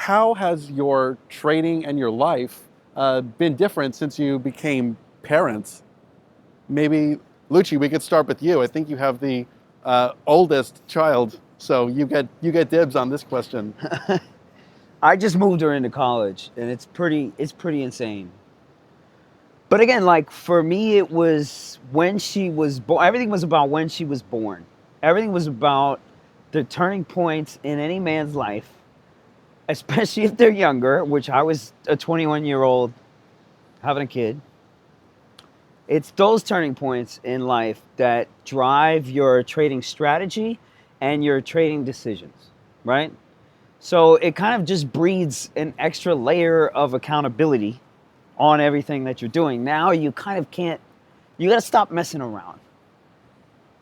how has your training and your life been different since you became parents? Maybe, Lucci, we could start with you. I think you have the oldest child, so you get dibs on this question. I just moved her into college, and it's pretty insane. But again, like for me, it was when she was born. Everything was about when she was born. Everything was about the turning points in any man's life, especially if they're younger, which I was a 21-year-old having a kid. It's those turning points in life that drive your trading strategy and your trading decisions, right? So it kind of just breeds an extra layer of accountability on everything that you're doing. Now you kind of can't, you got to stop messing around.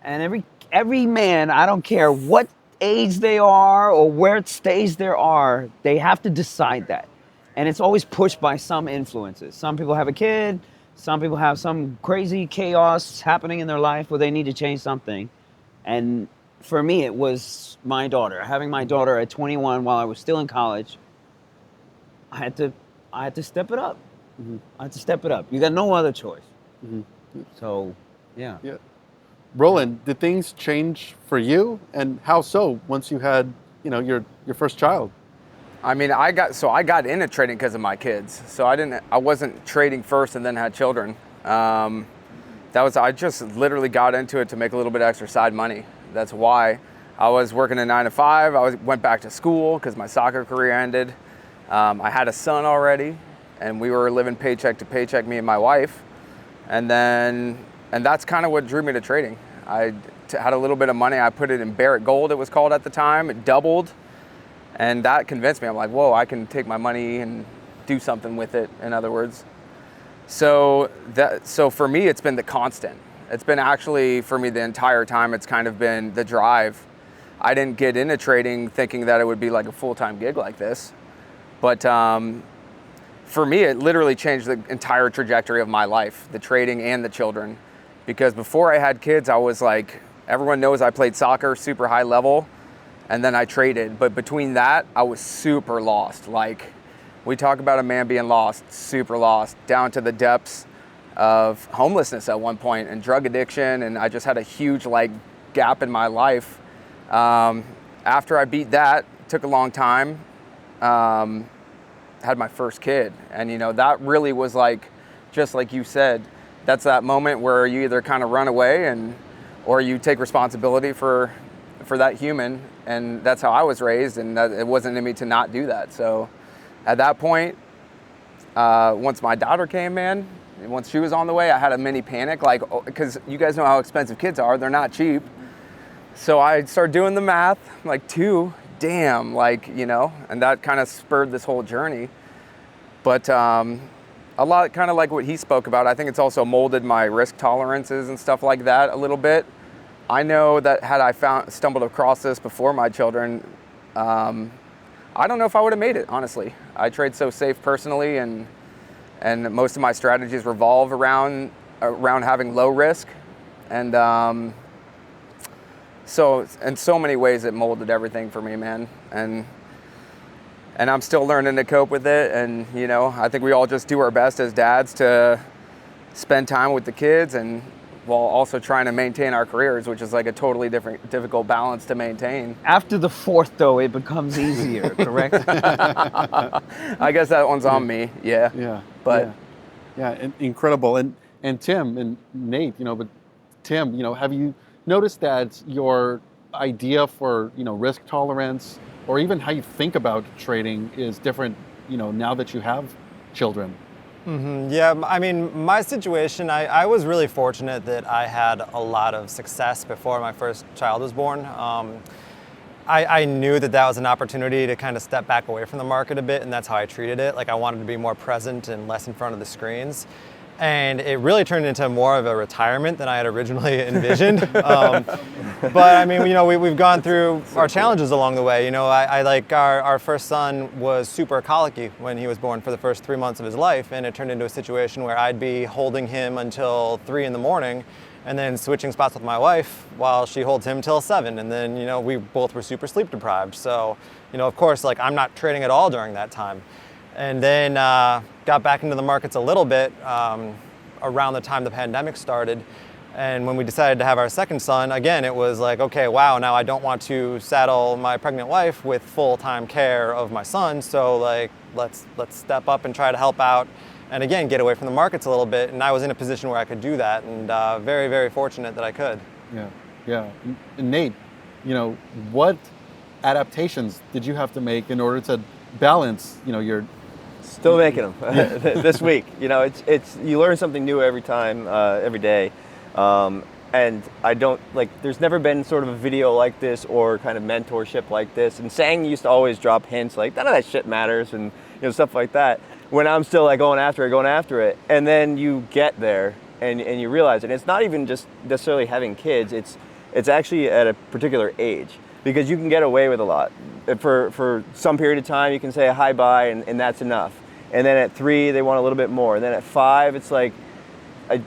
And every man, I don't care what age they are or where stage they are, they have to decide that. And it's always pushed by some influences. Some people have a kid, some people have some crazy chaos happening in their life where they need to change something. And for me, it was my daughter. Having my daughter at 21 while I was still in college, I had to step it up. Mm-hmm. I had to step it up. You got no other choice. Mm-hmm. So, yeah. Yeah. Roland, did things change for you, and how so? Once you had, your first child. I mean, I got into trading because of my kids. So I wasn't trading first and then had children. I just literally got into it to make a little bit of extra side money. That's why I was working a 9 to 5. Went back to school because my soccer career ended. I had a son already, and we were living paycheck to paycheck, me and my wife. And that's kind of what drew me to trading. I had a little bit of money. I put it in Barrett Gold, it was called at the time. It doubled. And that convinced me. I'm like, whoa, I can take my money and do something with it, in other words. So for me, it's been the constant. It's been actually, for me, the entire time, it's kind of been the drive. I didn't get into trading thinking that it would be like a full-time gig like this. But for me, it literally changed the entire trajectory of my life, the trading and the children. Because before I had kids, I was like, everyone knows I played soccer, super high level, and then I traded. But between that, I was super lost. Like, we talk about a man being lost, super lost, down to the depths of homelessness at one point and drug addiction. And I just had a huge gap in my life. After I beat that, took a long time, had my first kid. And that really was just like you said, that's that moment where you either kind of run away or you take responsibility for that human. And that's how I was raised, and it wasn't in me to not do that. So at that point, once my daughter came, man, once she was on the way, I had a mini panic, because you guys know how expensive kids are. They're not cheap. So I started doing the math, two, damn, and that kind of spurred this whole journey. But a lot, kind of like what he spoke about, I think it's also molded my risk tolerances and stuff like that a little bit. I know that had I stumbled across this before my children, I don't know if I would have made it, honestly. I trade so safe personally, and most of my strategies revolve around having low risk. And so in so many ways it molded everything for me, man. And I'm still learning to cope with it. And, I think we all just do our best as dads to spend time with the kids and while also trying to maintain our careers, which is a totally difficult balance to maintain. After the fourth, though, it becomes easier, correct? I guess that one's on me, yeah. Yeah. But incredible. And Tim and Nate, but Tim, have you noticed that your idea for, risk tolerance or even how you think about trading is different, now that you have children? Mm-hmm. Yeah, I mean, my situation, I was really fortunate that I had a lot of success before my first child was born. I knew that was an opportunity to kind of step back away from the market a bit, and that's how I treated it. I wanted to be more present and less in front of the screens. and it really turned into more of a retirement than I had originally envisioned. But I mean, we've gone through our challenges along the way. I like our first son was super colicky when he was born for the first 3 months of his life, and it turned into a situation where I'd be holding him until 3 in the morning, and then switching spots with my wife while she holds him till 7, and then we both were super sleep deprived. So of course, like, I'm not trading at all during that time. And then got back into the markets a little bit around the time the pandemic started. And when we decided to have our second son, again, it was like, okay, wow, now I don't want to saddle my pregnant wife with full-time care of my son. So like, let's step up and try to help out, and again, get away from the markets a little bit. And I was in a position where I could do that, and very, very fortunate that I could. Yeah. And Nate, what adaptations did you have to make in order to balance, your Still making them this week. It's you learn something new every time, every day, and I don't there's never been sort of a video like this or kind of mentorship like this. And Sang used to always drop hints like none of that shit matters and stuff like that. When I'm still like going after it, and then you get there and you realize, and it's not even just necessarily having kids. It's actually at a particular age. Because you can get away with a lot. For some period of time, you can say a hi bye, and that's enough. And then at 3, they want a little bit more. And then at 5, it's like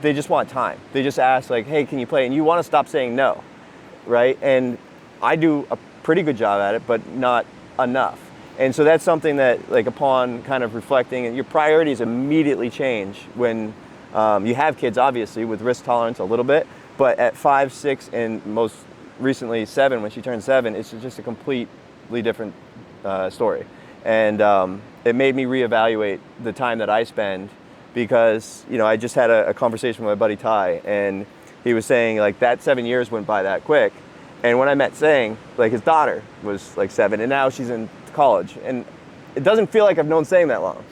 they just want time. They just ask like, hey, can you play? And you want to stop saying no, right? And I do a pretty good job at it, but not enough. And so that's something that, like, upon kind of reflecting, and your priorities immediately change when you have kids, obviously, with risk tolerance a little bit. But at 5, 6, and most recently 7, when she turned 7, it's just a completely different story. And it made me reevaluate the time that I spend, because I just had a conversation with my buddy Ty, and he was saying like that 7 years went by that quick. And when I met Sang, like, his daughter was like 7, and now she's in college, and it doesn't feel like I've known Sang that long,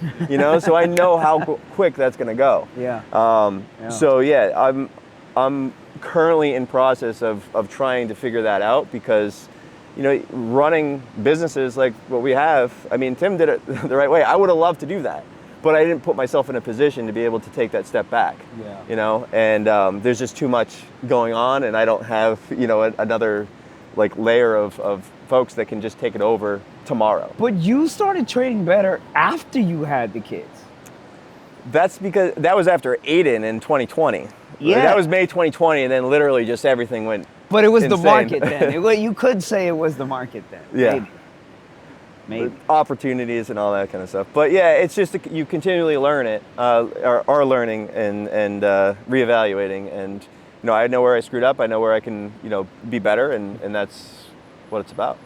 so I know how quick that's gonna go. So yeah, I'm currently in process of trying to figure that out, because running businesses like what we have, I mean, Tim did it the right way. I would have loved to do that, but I didn't put myself in a position to be able to take that step back. And there's just too much going on, and I don't have another like layer of folks that can just take it over tomorrow. But you started trading better after you had the kids. That's because that was after Aiden in 2020. Yeah. That was May 2020, and then literally just everything went. But it was insane. the market then. You could say it was the market then. Yeah. Maybe. Opportunities and all that kind of stuff. But yeah, it's just you continually learn it, are learning and reevaluating. And I know where I screwed up. I know where I can be better, and that's what it's about.